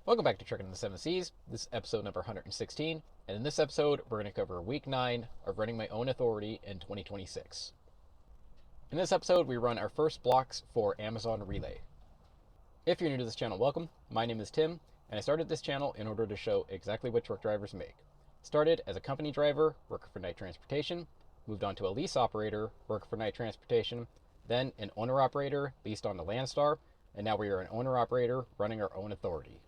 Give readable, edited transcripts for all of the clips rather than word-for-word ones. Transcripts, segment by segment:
Welcome back to Trucking in the Seven Seas. This is episode number 116, and in this episode, we're going to cover week 9 of running my own authority in 2026. In this episode, we run our first blocks for Amazon Relay. If you're new to this channel, welcome. My name is Tim, and I started this channel in order to show exactly what truck drivers make. Started as a company driver, working for night transportation, moved on to a lease operator, working for night transportation, then an owner-operator leased on the Landstar, and now we are an owner-operator running our own authority.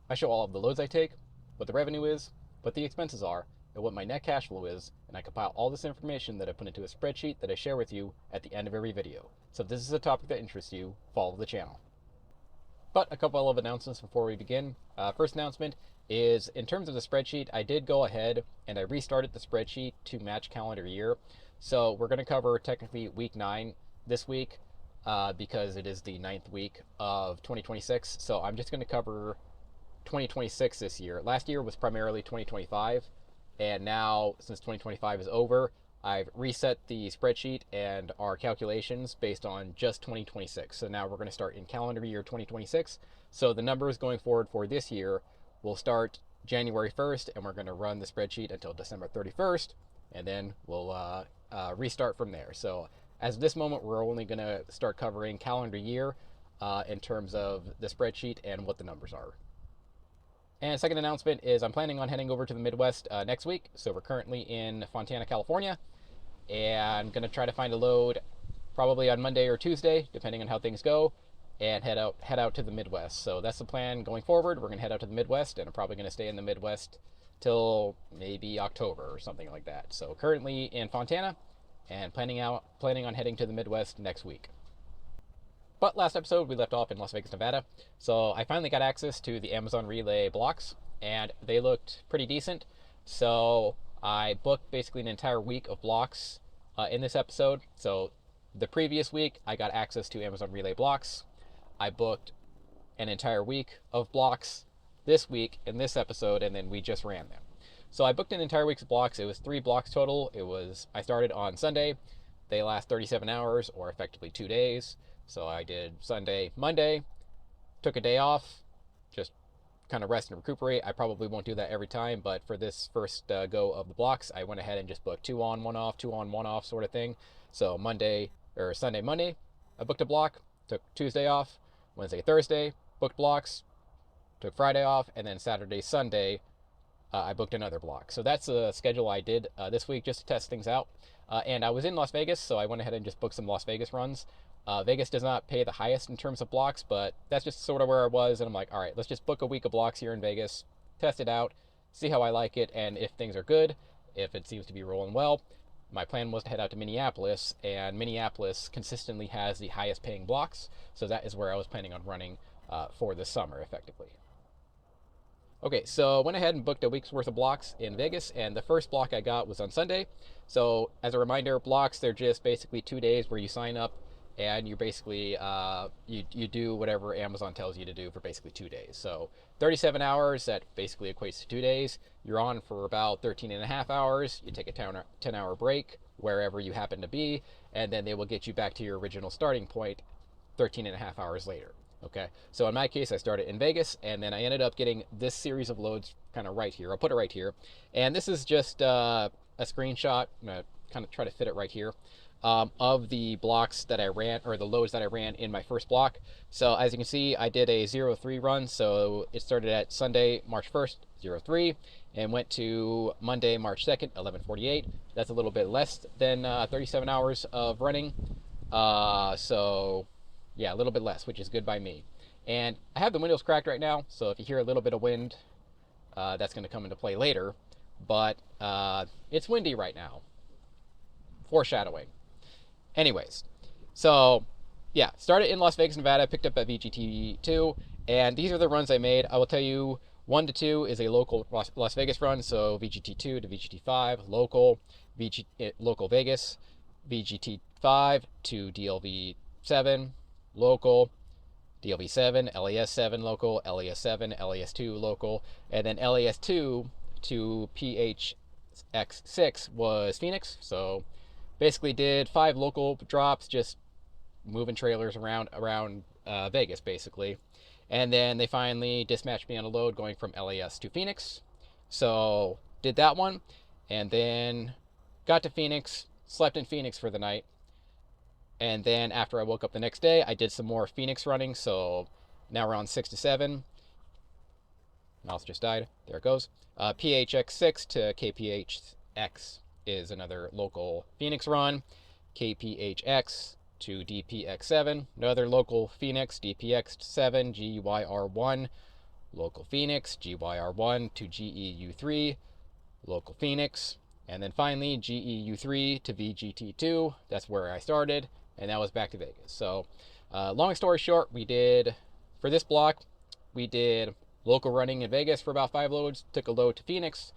I show all of the loads I take, what the revenue is, what the expenses are, and what my net cash flow is, and I compile all this information that I put into a spreadsheet that I share with you at the end of every video. So if this is a topic that interests you, follow the channel. But a couple of announcements before we begin. First announcement is, in terms of the spreadsheet, I did go ahead and I restarted the spreadsheet to match calendar year. So we're going to cover technically week 9 this week because it is the 9th week of 2026. So I'm just going to cover 2026 this year. Last year was primarily 2025, and now since 2025 is over, I've reset the spreadsheet and our calculations based on just 2026. So now we're going to start in calendar year 2026. So the numbers going forward for this year will start January 1st, and we're going to run the spreadsheet until December 31st, and then we'll restart from there. So as of this moment, we're only going to start covering calendar year in terms of the spreadsheet and what the numbers are. And second announcement is I'm planning on heading over to the Midwest next week. So we're currently in Fontana, California, and going to try to find a load probably on Monday or Tuesday, depending on how things go, and head out to the Midwest. So that's the plan going forward. We're going to head out to the Midwest, and I'm probably going to stay in the Midwest till maybe October or something like that. So currently in Fontana, and planning on heading to the Midwest next week. But last episode, we left off in Las Vegas, Nevada. So I finally got access to the Amazon Relay blocks, and they looked pretty decent. So I booked basically an entire week of blocks in this episode. So the previous week, I got access to Amazon Relay blocks. I booked an entire week of blocks this week in this episode, and then we just ran them. So I booked an entire week's blocks. It was 3 blocks total. I started on Sunday. They last 37 hours, or effectively 2 days. So I did Sunday, Monday, took a day off, just kind of rest and recuperate. I probably won't do that every time, but for this first go of the blocks, I went ahead and just booked 2 on, 1 off, 2 on, 1 off sort of thing. So Sunday, Monday, I booked a block, took Tuesday off, Wednesday, Thursday, booked blocks, took Friday off, and then Saturday, Sunday, I booked another block. So that's the schedule I did this week just to test things out. And I was in Las Vegas, so I went ahead and just booked some Las Vegas runs. Vegas does not pay the highest in terms of blocks, but that's just sort of where I was, and I'm like, all right, let's just book a week of blocks here in Vegas, test it out, see how I like it, and if things are good, if it seems to be rolling well. My plan was to head out to Minneapolis, and Minneapolis consistently has the highest paying blocks, so that is where I was planning on running for this summer, effectively. Okay, so I went ahead and booked a week's worth of blocks in Vegas, and the first block I got was on Sunday. So as a reminder, blocks, they're just basically 2 days where you sign up, and you basically you do whatever Amazon tells you to do for basically 2 days. So 37 hours, that basically equates to 2 days. You're on for about 13 and a half hours. You take a 10-hour break wherever you happen to be, and then they will get you back to your original starting point 13 and a half hours later. Okay, so in my case, I started in Vegas, and then I ended up getting this series of loads kind of right here. I'll put it right here. And this is just a screenshot. I'm going to kind of try to fit it right here. Of the blocks that I ran, or the loads that I ran in my first block. So as you can see, I did a 03 run. So it started at Sunday, March 1st, 03, and went to Monday, March 2nd, 11:48. That's a little bit less than 37 hours of running. So yeah, a little bit less, which is good by me. And I have the windows cracked right now, so if you hear a little bit of wind, that's going to come into play later. But it's windy right now. Foreshadowing. Anyways, so yeah, started in Las Vegas, Nevada, picked up at VGT2, and these are the runs I made. I will tell you, 1 to 2 is a local Las Vegas run, so VGT2 to VGT5, local, local Vegas, VGT5 to DLV7, local, DLV7, LAS7 local, LAS7, LAS2 local, and then LAS2 to PHX6 was Phoenix. So basically did 5 local drops, just moving trailers around Vegas basically. And then they finally dispatched me on a load going from LAS to Phoenix. So did that one, and then got to Phoenix, slept in Phoenix for the night. And then after I woke up the next day, I did some more Phoenix running. So now we're on 6 to 7. Mouse just died. There it goes. PHX6 to KPHX is another local Phoenix run. KPHX to DPX7, another local Phoenix, DPX7, GYR1, local Phoenix, GYR1 to GEU3, local Phoenix, and then finally GEU3 to VGT2. That's where I started, and that was back to Vegas. So long story short, for this block, we did local running in Vegas for about 5 loads, took a load to Phoenix,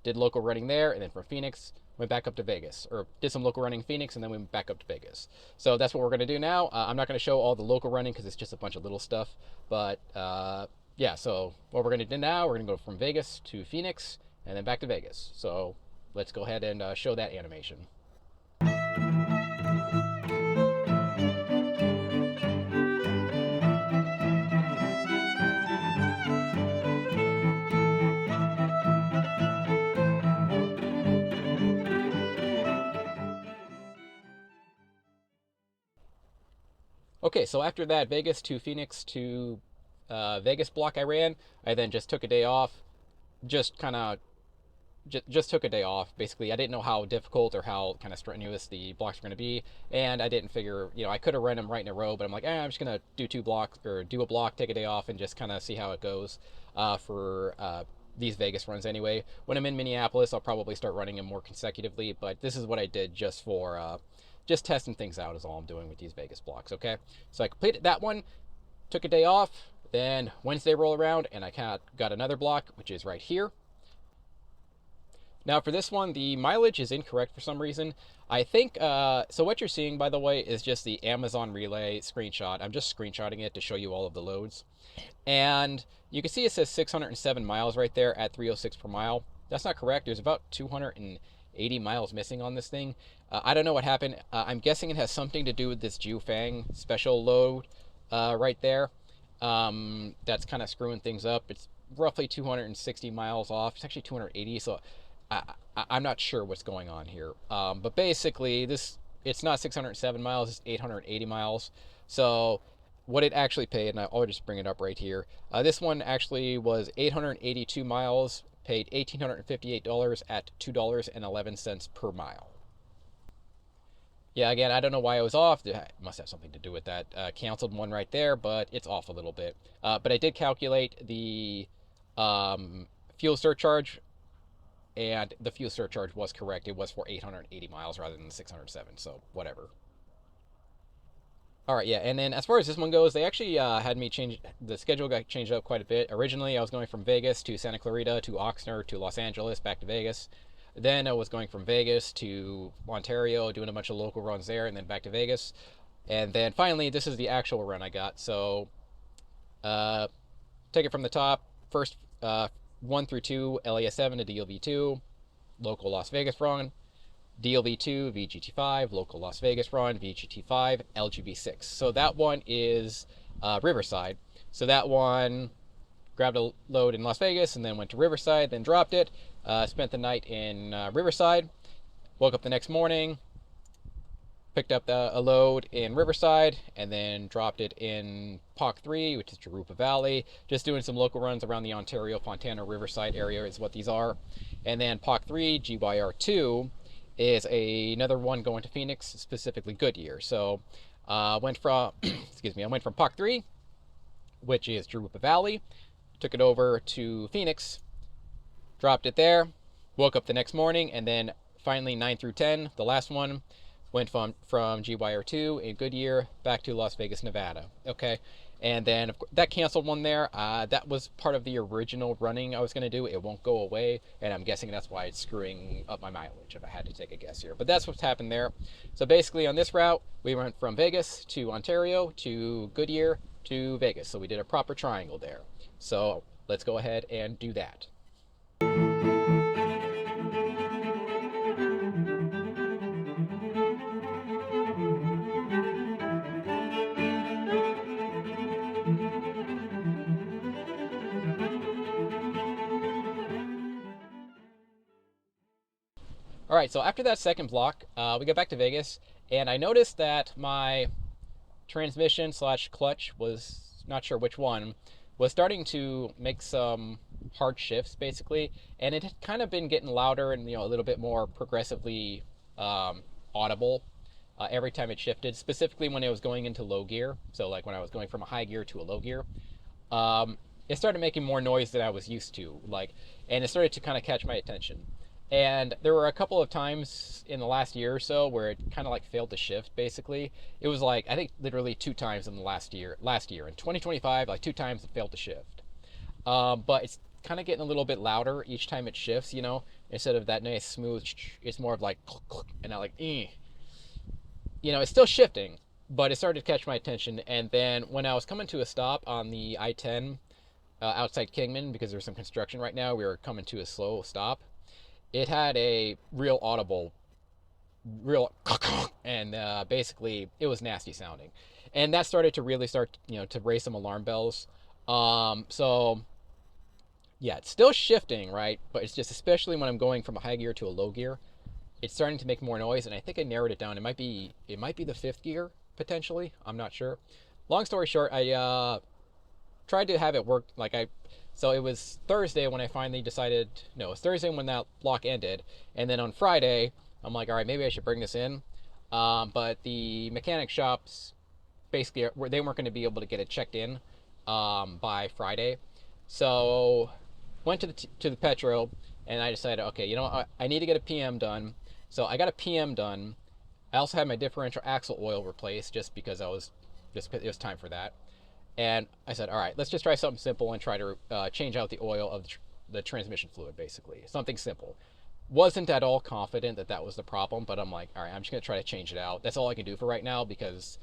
did local running there, and then from Phoenix went back up to Vegas, or did some local running in Phoenix, and then went back up to Vegas. So that's what we're going to do now. I'm not going to show all the local running because it's just a bunch of little stuff, but yeah, so what we're going to do now, we're going to go from Vegas to Phoenix and then back to Vegas. So let's go ahead and show that animation. Okay, so after that Vegas to Phoenix to Vegas block I ran, I then just took a day off, just took a day off. Basically, I didn't know how difficult or how kind of strenuous the blocks were going to be, and I didn't figure, I could have run them right in a row, but I'm like, I'm just going to do 2 blocks, or do a block, take a day off, and just kind of see how it goes for these Vegas runs anyway. When I'm in Minneapolis, I'll probably start running them more consecutively, but this is what I did just for just testing things out is all I'm doing with these Vegas blocks, okay? So I completed that one, took a day off, then Wednesday roll around, and I got another block, which is right here. Now for this one, the mileage is incorrect for some reason. I think, so what you're seeing, by the way, is just the Amazon Relay screenshot. I'm just screenshotting it to show you all of the loads. And you can see it says 607 miles right there at 306 per mile. That's not correct. There's about 280 miles missing on this thing. I don't know what happened. I'm guessing it has something to do with this Jufang special load right there. That's kind of screwing things up. It's roughly 260 miles off. It's actually 280, so I'm not sure what's going on here. But basically, it's not 607 miles, it's 880 miles. So what it actually paid, and I'll just bring it up right here. This one actually was 882 miles, paid $1,858 at $2.11 per mile. Yeah, again, I don't know why I was off. It must have something to do with that. Canceled one right there, but it's off a little bit. But I did calculate the fuel surcharge, and the fuel surcharge was correct. It was for 880 miles rather than 607, so whatever. All right, yeah, and then as far as this one goes, they actually had me change, the schedule got changed up quite a bit. Originally, I was going from Vegas to Santa Clarita to Oxnard to Los Angeles, back to Vegas. Then I was going from Vegas to Ontario, doing a bunch of local runs there, and then back to Vegas. And then finally, this is the actual run I got. So take it from the top. First 1 through 2, LAS7 to DLV2, local Las Vegas run. DLV2, VGT5, local Las Vegas run, VGT5, LGV6. So that one is Riverside. So that one grabbed a load in Las Vegas and then went to Riverside, then dropped it. Spent the night in Riverside. Woke up the next morning, picked up a load in Riverside, and then dropped it in POC3, which is Jurupa Valley. Just doing some local runs around the Ontario, Fontana, Riverside area is what these are. And then POC3, GYR2, is another one going to Phoenix, specifically Goodyear. So went from, excuse me, I went from POC3, which is Jurupa Valley, took it over to Phoenix, dropped it there, woke up the next morning, and then finally 9 through 10, the last one, went from GYR2 in Goodyear back to Las Vegas, Nevada. Okay, and then that canceled one there. That was part of the original running I was going to do. It won't go away, and I'm guessing that's why it's screwing up my mileage, if I had to take a guess here. But that's what's happened there. So basically on this route, we went from Vegas to Ontario to Goodyear to Vegas. So we did a proper triangle there. So let's go ahead and do that. All right, so after that second block, we got back to Vegas, and I noticed that my transmission slash clutch was, not sure which one, was starting to make some hard shifts basically, and it had kind of been getting louder and a little bit more progressively audible every time it shifted, specifically when it was going into low gear. So like when I was going from a high gear to a low gear, it started making more noise than I was used to, and it started to kind of catch my attention. And there were a couple of times in the last year or so where it kind of like failed to shift basically. It was like, I think literally 2 times in the last year in 2025, like 2 times it failed to shift. But it's kind of getting a little bit louder each time it shifts, instead of that nice smooth, it's more of like, and I like, it's still shifting, but it started to catch my attention. And then when I was coming to a stop on the I-10 outside Kingman, because there's some construction right now, we were coming to a slow stop. It had a real audible, and basically it was nasty sounding, and that started to really to raise some alarm bells. So yeah, it's still shifting, right? But it's just, especially when I'm going from a high gear to a low gear, it's starting to make more noise, and I think I narrowed it down. It might be the fifth gear potentially. I'm not sure. Long story short, I tried to have it work so it was Thursday when I finally decided, no, it was Thursday when that block ended. And then on Friday, I'm like, all right, maybe I should bring this in. But the mechanic shops, basically, they weren't going to be able to get it checked in by Friday. So went to the Petro, and I decided, okay, I need to get a PM done. So I got a PM done. I also had my differential axle oil replaced just because it was time for that. And I said, all right, let's just try something simple and try to change out the oil of the transmission fluid, basically. Something simple. Wasn't at all confident that was the problem, but I'm like, all right, I'm just going to try to change it out. That's all I can do for right now, because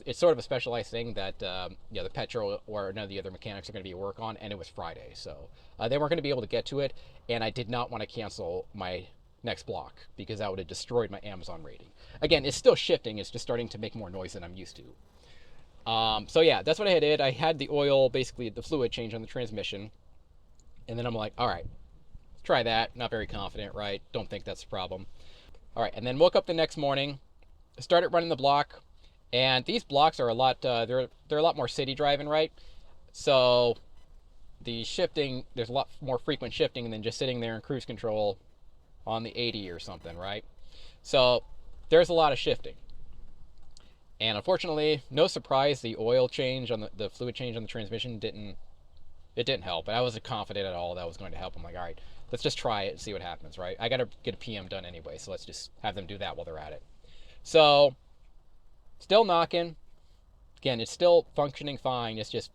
it's sort of a specialized thing that the Petro or none of the other mechanics are going to be at work on, and it was Friday. So they weren't going to be able to get to it, and I did not want to cancel my next block because that would have destroyed my Amazon rating. Again, it's still shifting. It's just starting to make more noise than I'm used to. So yeah, that's what I did. I had the oil, basically the fluid change on the transmission. And then I'm like, all right, let's try that. Not very confident, right? Don't think that's a problem. All right. And then woke up the next morning, started running the block, and these blocks are a lot, they're a lot more city driving, right? So the shifting, there's a lot more frequent shifting than just sitting there in cruise control on the 80 or something, right? So there's a lot of shifting. And unfortunately, no surprise, the oil change on the fluid change on the transmission didn't help. But I wasn't confident at all that was going to help. I'm like, all right, let's just try it and see what happens, right? I got to get a PM done anyway, so let's just have them do that while they're at it. So, still knocking. Again, it's still functioning fine. It's just,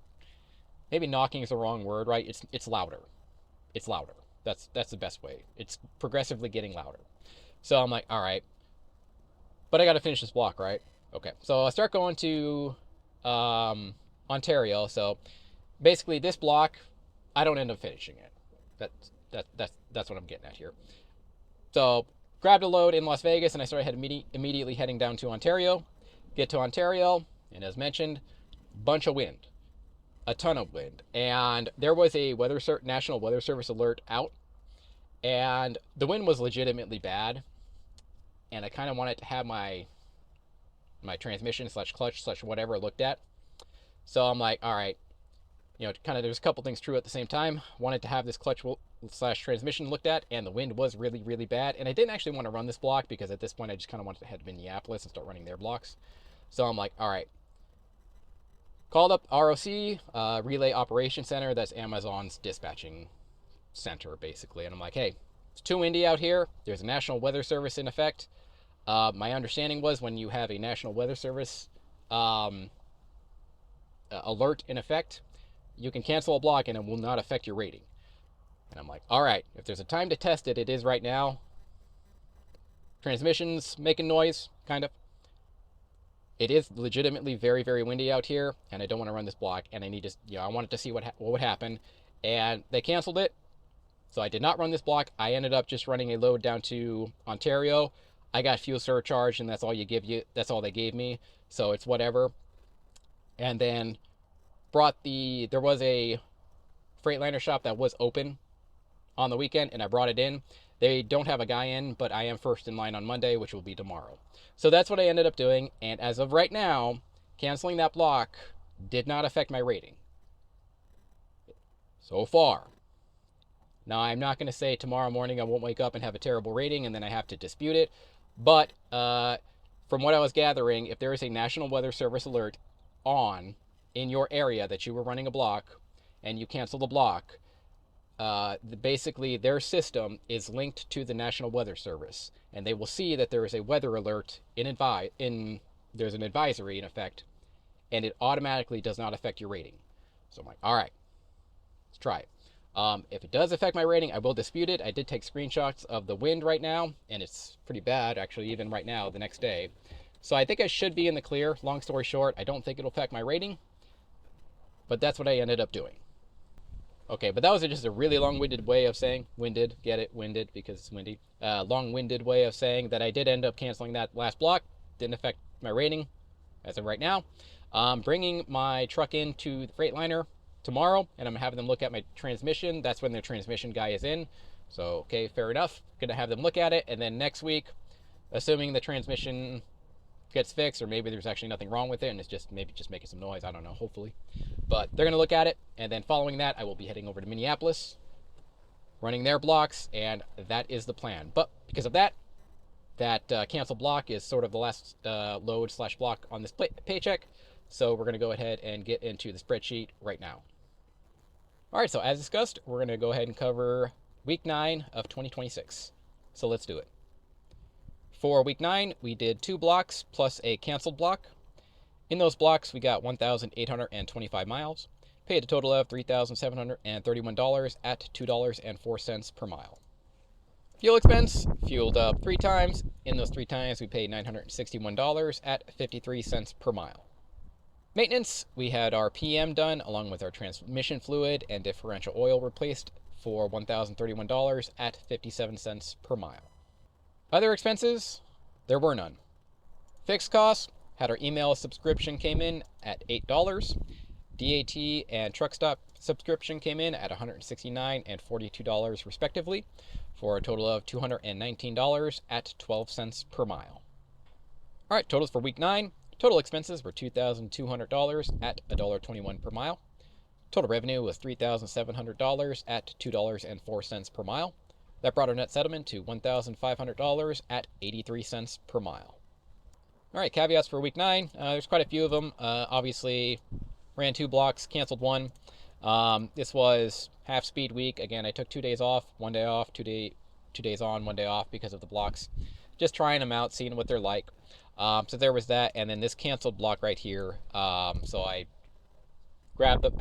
maybe knocking is the wrong word, right? It's louder. It's louder. That's the best way. It's progressively getting louder. So I'm like, all right, but I got to finish this block, right? Okay, so I start going to Ontario. So basically, this block, I don't end up finishing it. That's what I'm getting at here. So grabbed a load in Las Vegas, and I started immediately heading down to Ontario. Get to Ontario, and as mentioned, bunch of wind, a ton of wind, and there was a National Weather Service alert out, and the wind was legitimately bad, and I kind of wanted to have my transmission slash clutch slash whatever looked at. So I'm like, all right, kind of there's a couple things true at the same time. Wanted to have this clutch slash transmission looked at, and the wind was really, really bad. And I didn't actually want to run this block because at this point I just kind of wanted to head to Minneapolis and start running their blocks. So I'm like, all right. Called up ROC, Relay Operations Center. That's Amazon's dispatching center, basically. And I'm like, hey, it's too windy out here. There's a National Weather Service in effect. My understanding was when you have a National Weather Service alert in effect, you can cancel a block and it will not affect your rating. And I'm like, all right, if there's a time to test it, it is right now. Transmission's making noise, kind of. It is legitimately very, very windy out here, and I don't want to run this block, and I need to, I wanted to see what would happen. And they canceled it, so I did not run this block. I ended up just running a load down to Ontario. I got fuel surcharge, and that's all they gave me, so it's whatever. And then there was a Freightliner shop that was open on the weekend, and I brought it in. They don't have a guy in, but I am first in line on Monday, which will be tomorrow. So that's what I ended up doing. And as of right now, canceling that block did not affect my rating so far. Now, I'm not going to say tomorrow morning I won't wake up and have a terrible rating and then I have to dispute it. But from what I was gathering, if there is a National Weather Service alert on in your area that you were running a block and you cancel the block, basically their system is linked to the National Weather Service, and they will see that there is a weather alert there's an advisory in effect, and it automatically does not affect your rating. So I'm like, all right, let's try it. If it does affect my rating, I will dispute it. I did take screenshots of the wind right now, and it's pretty bad, actually, even right now, the next day. So I think I should be in the clear. Long story short, I don't think it'll affect my rating, but that's what I ended up doing. Okay, but that was just a really long-winded way of saying, winded, get it, winded, because it's windy. Long-winded way of saying that I did end up canceling that last block. Didn't affect my rating as of right now. Bringing my truck into the Freightliner tomorrow, and I'm having them look at my transmission. That's when the transmission guy is in. So, okay, fair enough. Gonna have them look at it, and then next week, assuming the transmission gets fixed, or maybe there's actually nothing wrong with it, and it's just maybe just making some noise, I don't know, hopefully. But they're gonna look at it, and then following that, I will be heading over to Minneapolis, running their blocks, and that is the plan. But because of that cancel block is sort of the last load / block on this paycheck. So we're gonna go ahead and get into the spreadsheet right now. All right, so as discussed, we're going to go ahead and cover week 9 of 2026. So let's do it. For week 9, we did 2 blocks plus a canceled block. In those blocks, we got 1,825 miles, paid a total of $3,731 at $2.04 per mile. Fuel expense, fueled up 3 times. In those 3 times, we paid $961 at 53 cents per mile. Maintenance, we had our PM done along with our transmission fluid and differential oil replaced for $1,031 at 57 cents per mile. Other expenses, there were none. Fixed costs, had our email subscription came in at $8. DAT and truck stop subscription came in at $169 and $42 respectively, for a total of $219 at 12 cents per mile. All right, totals for week 9. Total expenses were $2,200 at $1.21 per mile. Total revenue was $3,700 at $2.04 per mile. That brought our net settlement to $1,500 at 83 cents per mile. All right, caveats for week 9. There's quite a few of them. Obviously, ran 2 blocks, canceled 1. This was half speed week. Again, I took 2 days off, 1 day off, 2 days on, 1 day off because of the blocks. Just trying them out, seeing what they're like. So there was that, and then this canceled block right here. So I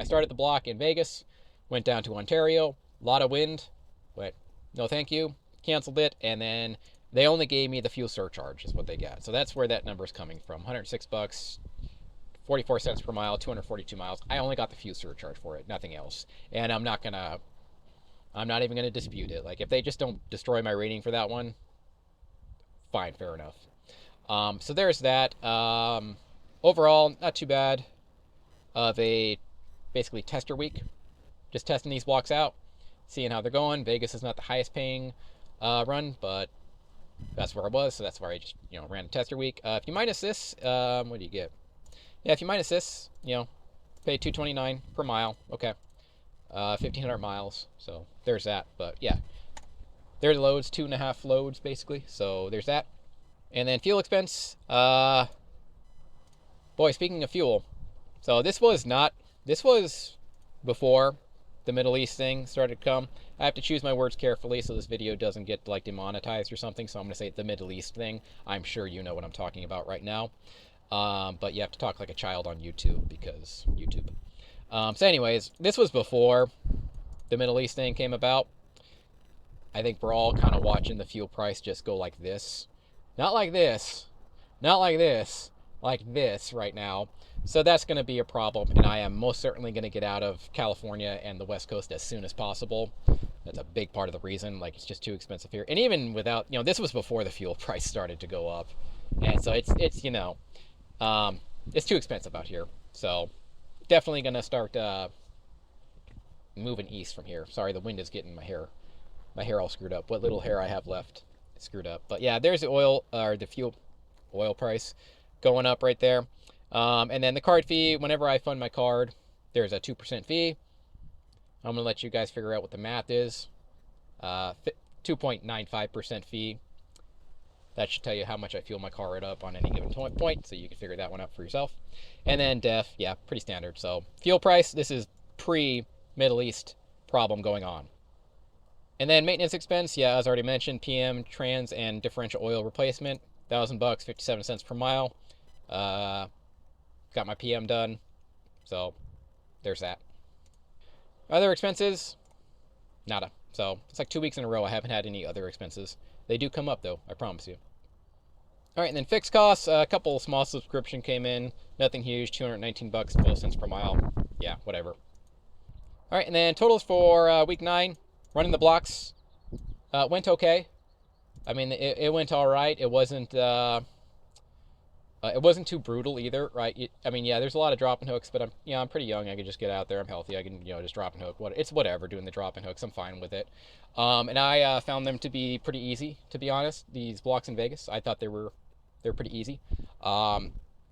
started the block in Vegas, went down to Ontario, a lot of wind, but no thank you, canceled it, and then they only gave me the fuel surcharge is what they got. So that's where that number is coming from, $106, 44 cents per mile, 242 miles. I only got the fuel surcharge for it, nothing else. And I'm not even gonna dispute it. Like, if they just don't destroy my rating for that one, fine, fair enough. So there's that. Overall, not too bad of a basically tester week. Just testing these blocks out, seeing how they're going. Vegas is not the highest paying run, but that's where I was, so that's where I just ran a tester week. If you minus this, what do you get? Yeah, if you minus this, pay $229 per mile. Okay, 1,500 miles. So there's that. But yeah, there's loads, 2.5 loads basically. So there's that. And then fuel expense, boy, speaking of fuel, so this was before the Middle East thing started to come. I have to choose my words carefully so this video doesn't get like demonetized or something, so I'm going to say the Middle East thing. I'm sure you know what I'm talking about right now, but you have to talk like a child on YouTube because YouTube. So anyways, this was before the Middle East thing came about. I think we're all kind of watching the fuel price just go like this. Not like this, not like this, like this right now. So that's going to be a problem, and I am most certainly going to get out of California and the West Coast as soon as possible. That's a big part of the reason. Like, it's just too expensive here. And even without, this was before the fuel price started to go up. And so it's too expensive out here. So definitely going to start moving east from here. Sorry, the wind is getting in my hair. my hair all screwed up. What little hair I have left is screwed up. But yeah, there's the oil, or the fuel oil price going up right there. And then the card fee, whenever I fund my card, there's a 2% fee. I'm going to let you guys figure out what the math is. 2.95% fee. That should tell you how much I fuel my card up on any given point, so you can figure that one out for yourself. And then DEF, yeah, pretty standard. So fuel price, this is pre-Middle East problem going on. And then maintenance expense, yeah, as already mentioned, PM, trans, and differential oil replacement, $1,000, 57 cents per mile. Got my PM done, so there's that. Other expenses, nada. So it's like 2 weeks in a row I haven't had any other expenses. They do come up though, I promise you. All right, and then fixed costs, a couple small subscription came in, nothing huge, $219, 12 cents per mile. Yeah, whatever. All right, and then totals for week 9, running the blocks, went okay. I mean, it went all right. It wasn't too brutal either, right? I mean, yeah, there's a lot of drop and hooks, but I'm pretty young. I can just get out there. I'm healthy. I can, just drop and hook. It's whatever doing the drop and hooks. I'm fine with it. And I found them to be pretty easy, to be honest. These blocks in Vegas, I thought they're pretty easy.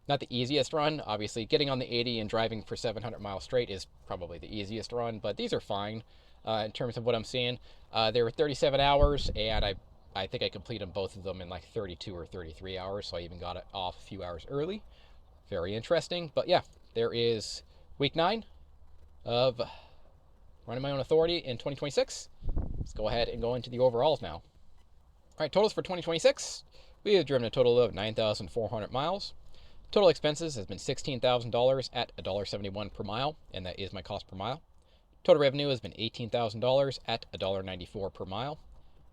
Not the easiest run, obviously. Getting on the 80 and driving for 700 miles straight is probably the easiest run, but these are fine in terms of what I'm seeing. They were 37 hours, and I think I completed both of them in like 32 or 33 hours, so I even got it off a few hours early. Very interesting. But yeah, there is week 9 of running my own authority in 2026. Let's go ahead and go into the overalls now. All right, totals for 2026. We have driven a total of 9,400 miles. Total expenses has been $16,000 at $1.71 per mile, and that is my cost per mile. Total revenue has been $18,000 at $1.94 per mile.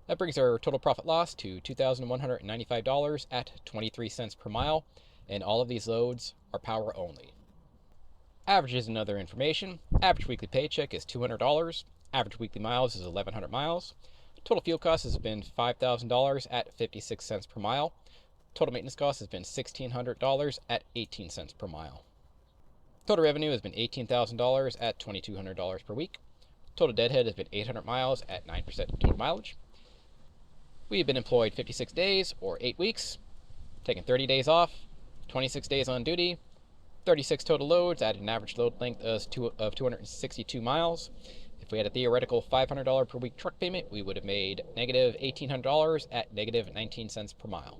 That brings our total profit loss to $2,195 at 23 cents per mile, and all of these loads are power only. Averages and other information. Average weekly paycheck is $200. Average weekly miles is 1,100 miles. Total fuel cost has been $5,000 at 56 cents per mile. Total maintenance cost has been $1,600 at 18 cents per mile. Total revenue has been $18,000 at $2,200 per week. Total deadhead has been 800 miles at 9% of total mileage. We have been employed 56 days or 8 weeks, taken 30 days off, 26 days on duty, 36 total loads at an average load length of 262 miles. If we had a theoretical $500 per week truck payment, we would have made negative $1,800 at negative 19 cents per mile.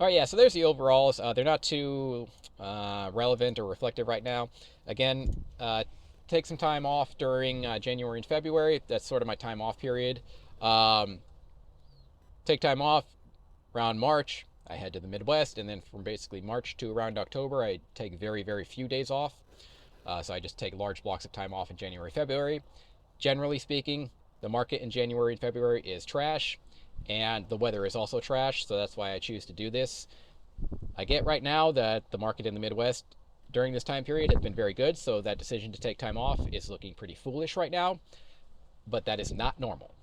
All right, yeah, so there's the overalls. They're not too relevant or reflective right now. Again, take some time off during January and February. That's sort of my time off period. Take time off around March. I head to the Midwest, and then from basically March to around October, I take very, very few days off. So I just take large blocks of time off in January, February. Generally speaking, the market in January and February is trash, and the weather is also trash, so that's why I choose to do this. I get right now that the market in the Midwest during this time period has been very good, so that decision to take time off is looking pretty foolish right now, but that is not normal.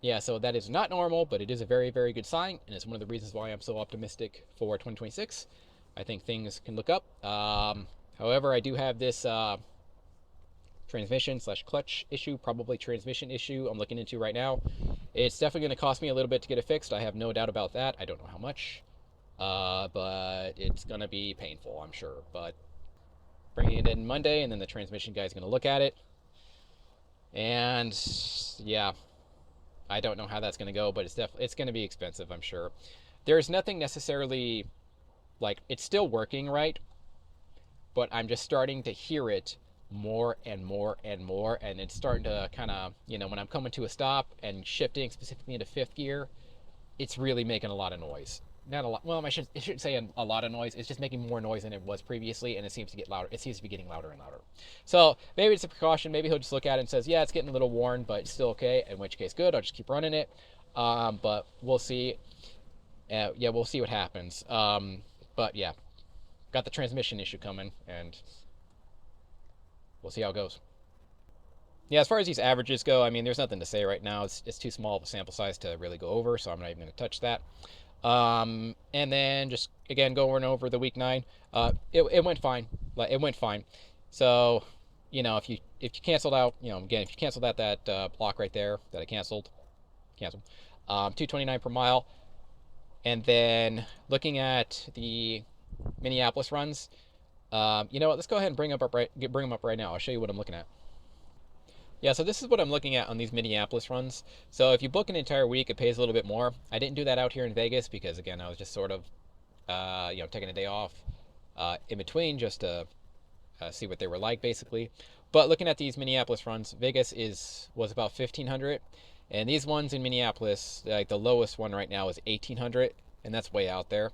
Yeah, so that is not normal, but it is a very, very good sign, and it's one of the reasons why I'm so optimistic for 2026. I think things can look up. However, I do have this transmission/clutch issue, probably transmission issue I'm looking into right now. It's definitely going to cost me a little bit to get it fixed. I have no doubt about that. I don't know how much, but it's going to be painful, I'm sure. But bringing it in Monday, and then the transmission guy's going to look at it. And yeah, I don't know how that's going to go, but it's going to be expensive, I'm sure. There's nothing necessarily, like, it's still working right, but I'm just starting to hear it more and more and more, and it's starting to kind of, when I'm coming to a stop and shifting specifically into 5th gear, it's really making a lot of noise. Not a lot, well, I shouldn't say a lot of noise. It's just making more noise than it was previously, and it seems to get louder. It seems to be getting louder and louder. So maybe it's a precaution. Maybe he'll just look at it and says, yeah, it's getting a little worn, but it's still okay, in which case, good. I'll just keep running it. But we'll see. Yeah, we'll see what happens. But yeah, got the transmission issue coming, and we'll see how it goes. Yeah, as far as these averages go, I mean, there's nothing to say right now. It's too small of a sample size to really go over, so I'm not even going to touch that. And then just, again, going over the week 9, it went fine. It went fine. So if you canceled out, again, if you canceled out that block right there that I canceled, 229 per mile. And then looking at the Minneapolis runs, you know what? Let's go ahead and bring them up right now. I'll show you what I'm looking at. Yeah, so this is what I'm looking at on these Minneapolis runs. So if you book an entire week, it pays a little bit more. I didn't do that out here in Vegas because, again, I was just sort of, taking a day off in between just to see what they were like, basically. But looking at these Minneapolis runs, Vegas was about 1,500, and these ones in Minneapolis, like the lowest one right now is 1,800, and that's way out there.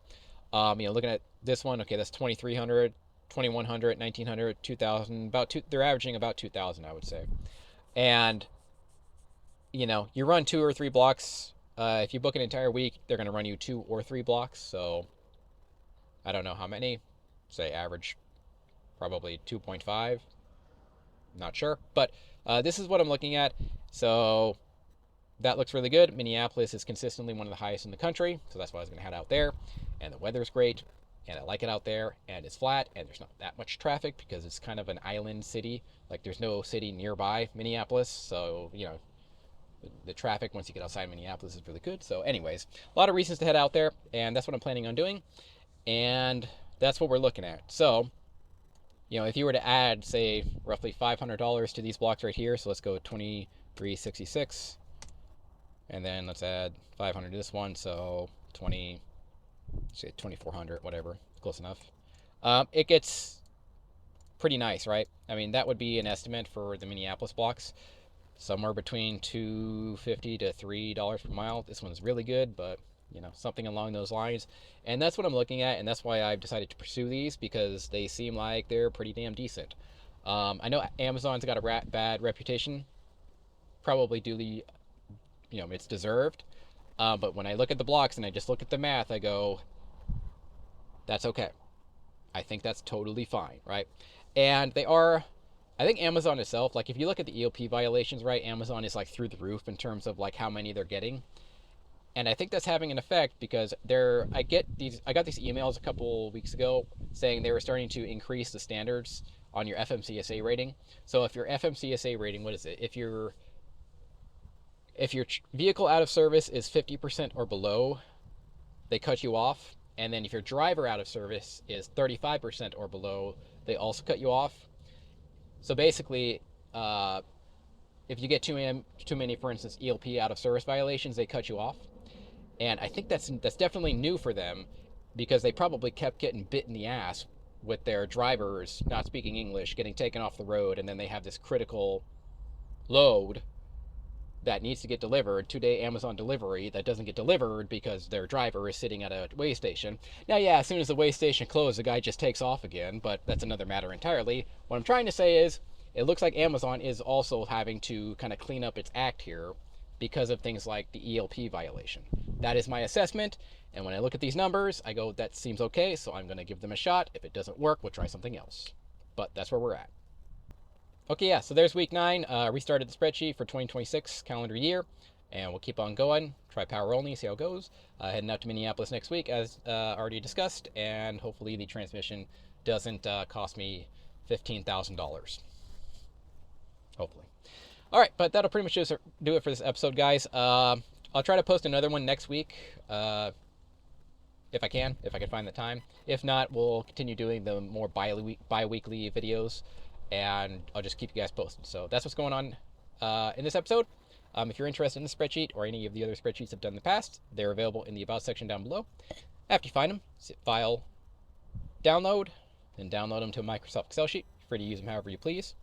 Looking at this one, okay, that's 2,300, 2,100, 1,900, 2,000, they're averaging about 2,000, I would say. And you run 2 or 3 blocks. If you book an entire week, they're going to run you 2 or 3 blocks. So I don't know how many. Say average, probably 2.5. Not sure, but this is what I'm looking at. So that looks really good. Minneapolis is consistently one of the highest in the country, so that's why I was going to head out there. And the weather's great, and I like it out there, and it's flat, and there's not that much traffic because it's kind of an island city. Like, there's no city nearby Minneapolis, so the traffic once you get outside Minneapolis is really good. So anyways, a lot of reasons to head out there, and that's what I'm planning on doing, and that's what we're looking at. So if you were to add, say, roughly $500 to these blocks right here, so let's go 2366, and then let's add 500 to this one, so 2400, whatever, close enough. It gets pretty nice, right? I mean, that would be an estimate for the Minneapolis blocks, somewhere between $2.50 to $3 per mile. This one's really good, but something along those lines. And that's what I'm looking at, and that's why I've decided to pursue these, because they seem like they're pretty damn decent. I know Amazon's got a bad reputation, probably duly, it's deserved. But when I look at the blocks and I just look at the math, I go, that's okay. I think that's totally fine, right? And I think Amazon itself, like if you look at the EOP violations, right, Amazon is like through the roof in terms of like how many they're getting. And I think that's having an effect because I got these emails a couple weeks ago saying they were starting to increase the standards on your FMCSA rating. So if your FMCSA rating, what is it? If your vehicle out of service is 50% or below, they cut you off. And then if your driver out of service is 35% or below, they also cut you off. So basically, if you get too many, for instance, ELP out of service violations, they cut you off. And I think that's definitely new for them, because they probably kept getting bit in the ass with their drivers not speaking English, getting taken off the road, and then they have this critical load that needs to get delivered, 2-day Amazon delivery, that doesn't get delivered because their driver is sitting at a weigh station. Now, yeah, as soon as the weigh station closed, the guy just takes off again, but that's another matter entirely. What I'm trying to say is, it looks like Amazon is also having to kind of clean up its act here because of things like the ELP violation. That is my assessment, and when I look at these numbers, I go, that seems okay, so I'm going to give them a shot. If it doesn't work, we'll try something else. But that's where we're at. Okay, yeah, so there's week 9. Restarted the spreadsheet for 2026 calendar year, and we'll keep on going. Try power only, see how it goes. Heading out to Minneapolis next week, as already discussed, and hopefully the transmission doesn't cost me $15,000. Hopefully. All right, but that'll pretty much just do it for this episode, guys. I'll try to post another one next week, if I can find the time. If not, we'll continue doing the more bi-weekly videos, and I'll just keep you guys posted. So that's what's going on in this episode. If you're interested in the spreadsheet or any of the other spreadsheets I've done in the past, they're available in the About section down below. After you find them, File, Download, then download them to a Microsoft Excel sheet. You're free to use them however you please.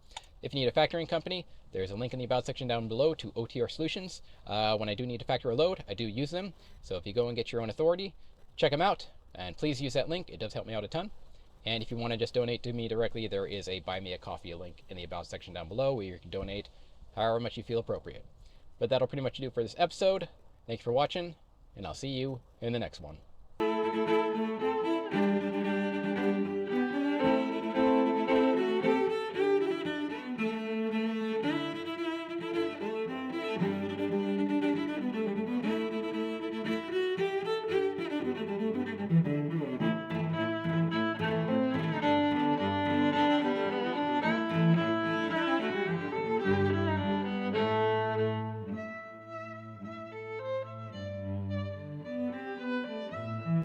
If you need a factoring company, there's a link in the About section down below to OTR Solutions. When I do need to factor a load, I do use them. So if you go and get your own authority, check them out, and please use that link. It does help me out a ton. And if you want to just donate to me directly, there is a Buy Me a Coffee link in the About section down below where you can donate however much you feel appropriate. But that'll pretty much do it for this episode. Thanks for watching, and I'll see you in the next one.